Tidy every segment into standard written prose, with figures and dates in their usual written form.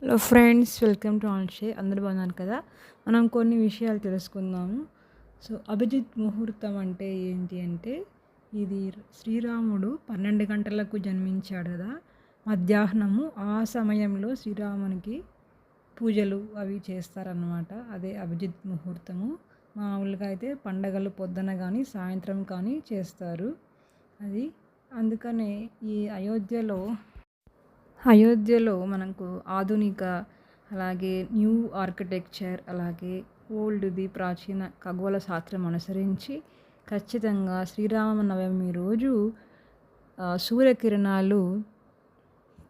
Hello friends, welcome to ఆన్షే. అందరూ బాగున్నారు కదా. మనం కొన్ని విషయాలు తెలుసుకుందాము. సో అభిజిత్ ముహూర్తం అంటే ఏంటి అంటే, ఇది శ్రీరాముడు 12 గంటలకు జన్మించాడు కదా. మధ్యాహ్నము ఆ సమయంలో శ్రీరామునికి పూజలు అవి చేస్తారన్నమాట. అదే అభిజిత్ ముహూర్తము. మామూలుగా అయితే పండగలు పొద్దున కానీ సాయంత్రం కానీ చేస్తారు. అది అందుకనే ఈ అయోధ్యలో మనకు ఆధునిక, అలాగే న్యూ ఆర్కిటెక్చర్, అలాగే ఓల్డ్‌ది ప్రాచీన ఖగోళ శాస్త్రం అనుసరించి ఖచ్చితంగా శ్రీరామనవమి రోజు సూర్యకిరణాలు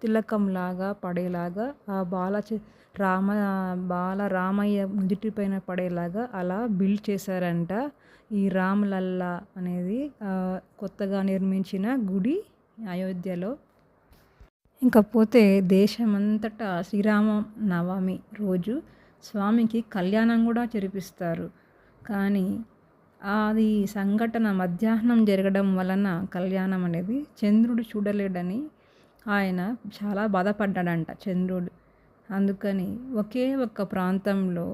తిలకంలాగా పడేలాగా ఆ బాలరామయ్య నుదిటిపైన పడేలాగా అలా బిల్డ్ చేశారంట. ఈ రామ్‌లల్లా అనేది కొత్తగా నిర్మించిన గుడి అయోధ్యలో. ఇంకపోతే దేశమంతటా శ్రీరామ నవమి రోజు స్వామికి కళ్యాణం కూడా జరిపిస్తారు. కానీ అది సంఘటన మధ్యాహ్నం జరగడం వలన కళ్యాణం అనేది చంద్రుడు చూడలేడని ఆయన చాలా బాధపడ్డాడంట చంద్రుడు. అందుకని ఒకే ఒక్క ప్రాంతంలో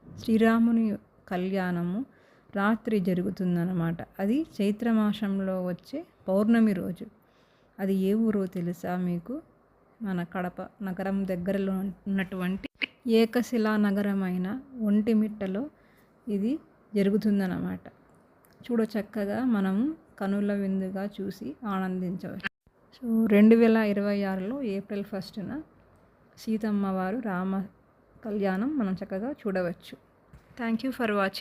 శ్రీరాముని కళ్యాణము రాత్రి జరుగుతుందన్నమాట. అది చైత్రమాసంలో వచ్చే పౌర్ణమి రోజు. అది ఏ ఊరో తెలుసా మీకు? మన కడప నగరం దగ్గరలో ఉన్నటువంటి ఏకశిలా నగరమైన ఒంటిమిట్టలో ఇది జరుగుతుందన్నమాట. చక్కగా మనము కనుల విందుగా చూసి ఆనందించవచ్చు. సో 2026లో ఏప్రిల్ 1న సీతమ్మ వారు రామ కళ్యాణం మనం చక్కగా చూడవచ్చు. Thank you for watching.